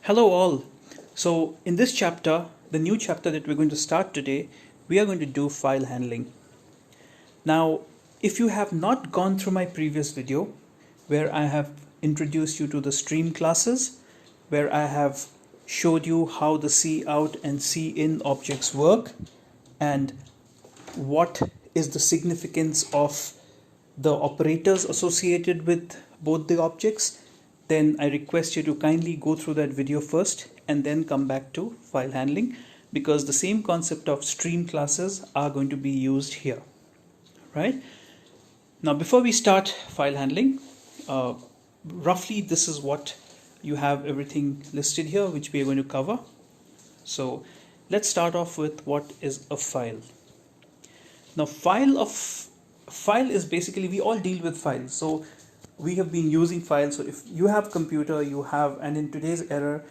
Hello, all. So, in this chapter, the new chapter that we're going to start today, we are going to do file handling. Now, if you have not gone through my previous video, where I have introduced you to the stream classes, where I have showed you how the cout and cin objects work, and what is the significance of the operators associated with both the objects, then I request you to kindly go through that video first and then come back to file handling, because the same concept of stream classes are going to be used here, right? Now, before we start file handling, roughly this is what you have everything listed here, which we are going to cover. So let's start off with what is a file. Now, file is basically, we all deal with files, so we have been using files. So if you have computer, you have, and in today's era,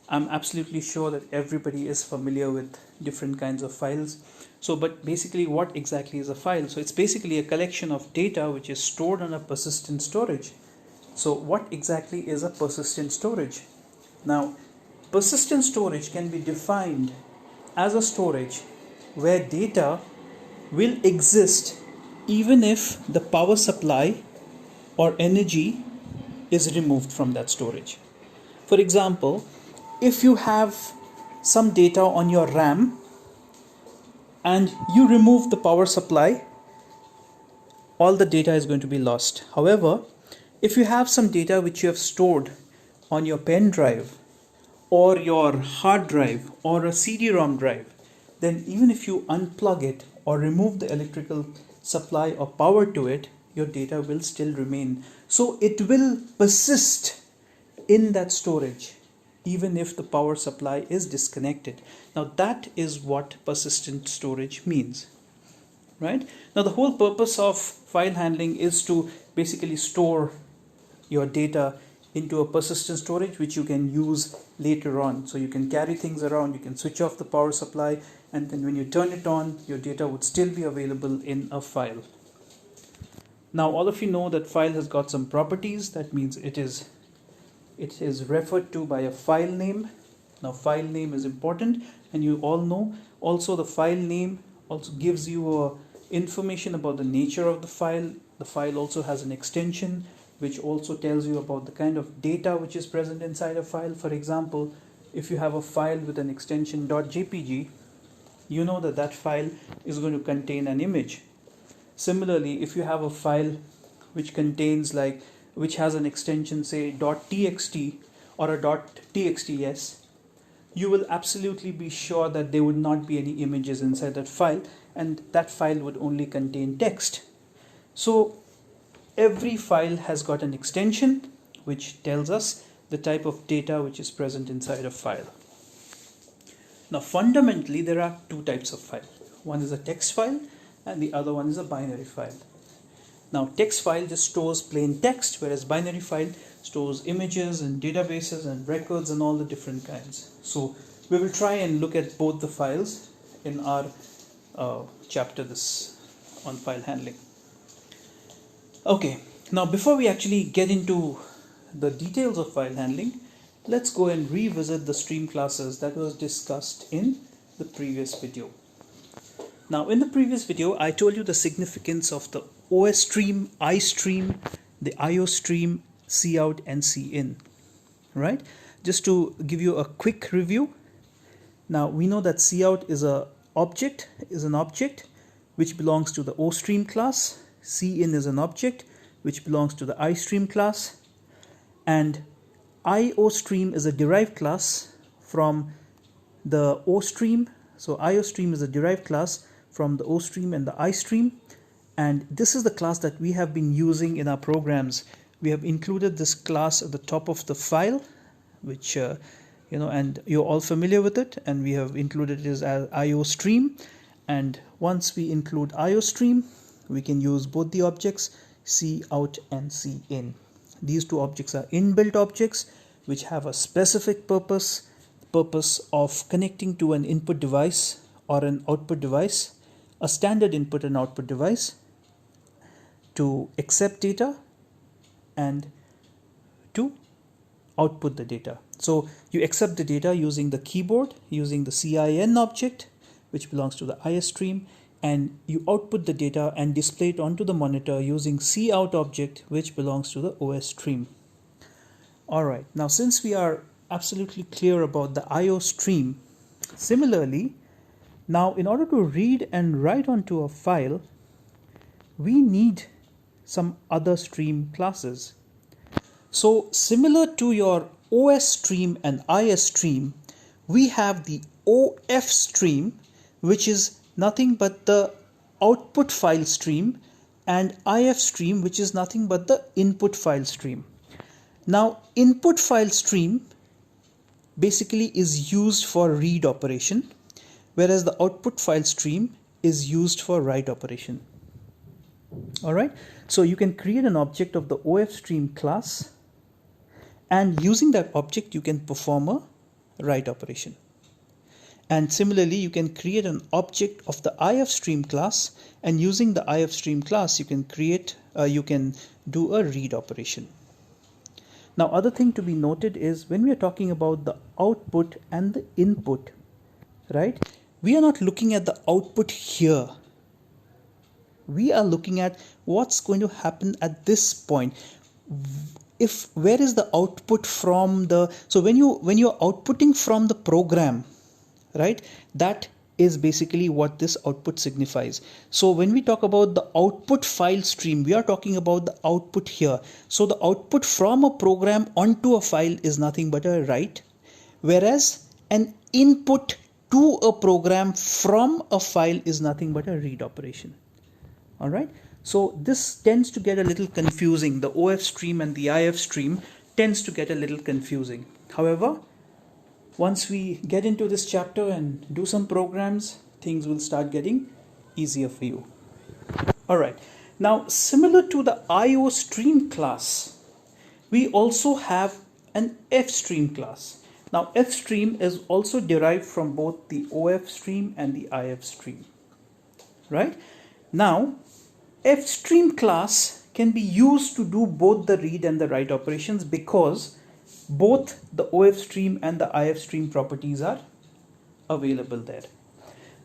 I'm absolutely sure that everybody is familiar with different kinds of files. So, but basically, what exactly is a file? So it's basically a collection of data which is stored on a persistent storage. So what exactly is a persistent storage? Now, persistent storage can be defined as a storage where data will exist even if the power supply or energy is removed from that storage. For example, if you have some data on your RAM and you remove the power supply, all the data is going to be lost. However, if you have some data which you have stored on your pen drive or your hard drive or a CD-ROM drive, then even if you unplug it or remove the electrical supply or power to it, your data will still remain. So it will persist in that storage even if the power supply is disconnected. Now that is what persistent storage means, right? Now the whole purpose of file handling is to basically store your data into a persistent storage which you can use later on. So you can carry things around, you can switch off the power supply, and then when you turn it on, your data would still be available in a file. Now all of you know that file has got some properties. That means it is referred to by a file name. Now file name is important, and you all know also the file name also gives you information about the nature of the file. The file also has an extension which also tells you about the kind of data which is present inside a file. For example, if you have a file with an extension .jpg, you know that that file is going to contain an image. Similarly, if you have a file which contains which has an extension, say .txt or a .txts, you will absolutely be sure that there would not be any images inside that file, and that file would only contain text. So every file has got an extension which tells us the type of data which is present inside a file. Now fundamentally there are two types of file. One is a text file and the other one is a binary file. Now text file just stores plain text, whereas binary file stores images and databases and records and all the different kinds. So we will try and look at both the files in our chapter on file handling. Okay, now before we actually get into the details of file handling, let's go and revisit the stream classes that was discussed in the previous video. Now in the previous video, I told you the significance of the OS stream, I stream, the IO stream, cout and cin, right? Just to give you a quick review. Now we know that cout is an object which belongs to the OStream class. Cin is an object which belongs to the iStream class, and IOStream is a derived class from the OStream. So IOStream is a derived class from the OStream and the iStream, and this is the class that we have been using in our programs. We have included this class at the top of the file, which and you're all familiar with it, and we have included it as IOStream. And once we include IOStream, we can use both the objects cout and cin. These two objects are inbuilt objects which have a specific purpose of connecting to an input device or an output device, a standard input and output device, to accept data and to output the data. So you accept the data using the keyboard, using the CIN object, which belongs to the IS stream, and you output the data and display it onto the monitor using cout object, which belongs to the OS stream. All right, now since we are absolutely clear about the IO stream, similarly, now in order to read and write onto a file, we need some other stream classes. So similar to your OS stream and IS stream, we have the OF stream, which is nothing but the output file stream, and IF stream, which is nothing but the input file stream. Now, input file stream basically is used for read operation, whereas the output file stream is used for write operation. All right, so you can create an object of the OF stream class, and using that object you can perform a write operation. And similarly, you can create an object of the IF stream class, and using the IF stream class you can do a read operation. Now, other thing to be noted is when we are talking about the output and the input, right? We are not looking at the output here. We are looking at what's going to happen at this point. Where is the output from the, so when you're outputting from the program, right, that is basically what this output signifies. So when we talk about the output file stream, we are talking about the output here. So the output from a program onto a file is nothing but a write, whereas an input to a program from a file is nothing but a read operation. All right, so this tends to get a little confusing. The OF stream and the IF stream tends to get a little confusing. However, once we get into this chapter and do some programs, things will start getting easier for you. All right, now similar to the IO stream class, we also have an F stream class. Now F stream is also derived from both the OF stream and the IF stream, right? Now F stream class can be used to do both the read and the write operations because both the OF stream and the IF stream properties are available there.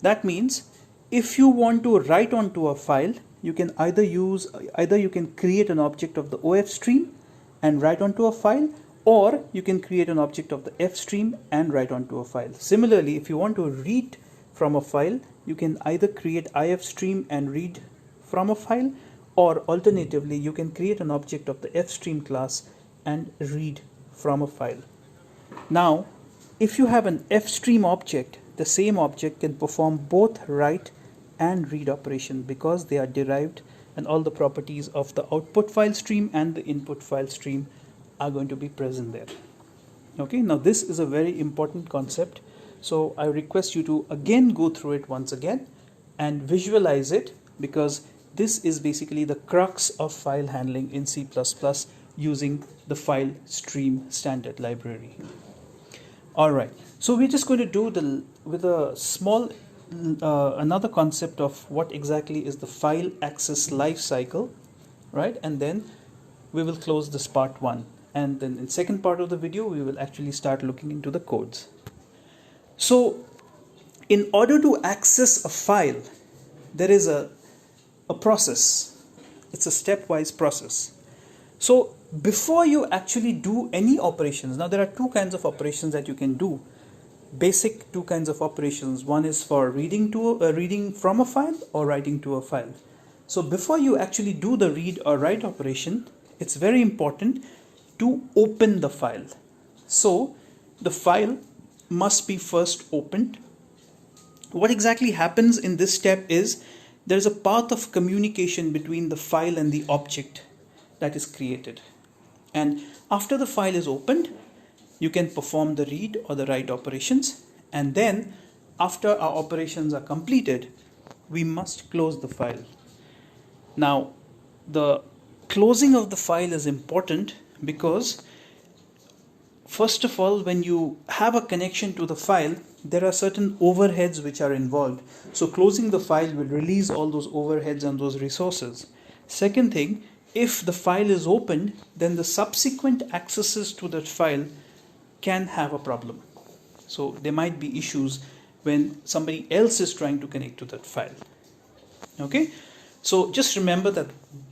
That means if you want to write onto a file, you can either you can create an object of the OF stream and write onto a file, or you can create an object of the F stream and write onto a file. Similarly, if you want to read from a file, you can either create IF stream and read from a file, or alternatively you can create an object of the F stream class and read from a file. Now, if you have an F stream object, the same object can perform both write and read operation because they are derived, and all the properties of the output file stream and the input file stream are going to be present there. Okay, now this is a very important concept, so I request you to again go through it once again and visualize it, because this is basically the crux of file handling in C++ using the file stream standard library. All right, so we're just going to do with a small another concept of what exactly is the file access lifecycle, right? And then we will close this part 1, and then in second part of the video we will actually start looking into the codes. So in order to access a file, there is a process. It's a stepwise process. So before you actually do any operations, now there are two kinds of operations that you can do. Basic two kinds of operations. One is for reading from a file or writing to a file. So before you actually do the read or write operation, it's very important to open the file. So the file must be first opened. What exactly happens in this step is there is a path of communication between the file and the object that is created. And after the file is opened, you can perform the read or the write operations. And then after our operations are completed, we must close the file. Now, the closing of the file is important because, first of all, when you have a connection to the file, there are certain overheads which are involved. So closing the file will release all those overheads and those resources. Second thing, if the file is opened, then the subsequent accesses to that file can have a problem. So there might be issues when somebody else is trying to connect to that file. Okay, so just remember that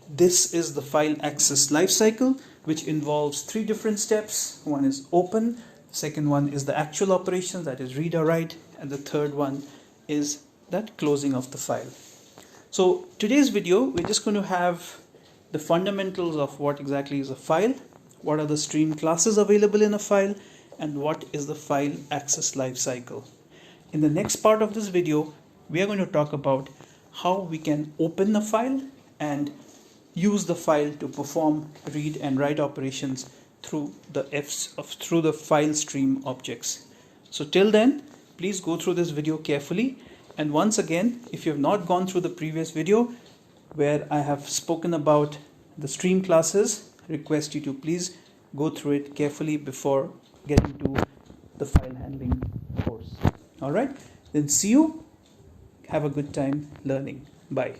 this is the file access lifecycle, which involves 3 different steps. One is open, the second one is the actual operation, that is read or write, and the third one is that closing of the file. So today's video, we're just going to have the fundamentals of what exactly is a file, what are the stream classes available in a file, and what is the file access lifecycle. In the next part of this video, we are going to talk about how we can open a file and use the file to perform read and write operations through the file stream objects. So till then, please go through this video carefully. And once again, if you have not gone through the previous video where I have spoken about the stream classes, I request you to please go through it carefully before getting to the file handling course. Alright, then see you. Have a good time learning. Bye.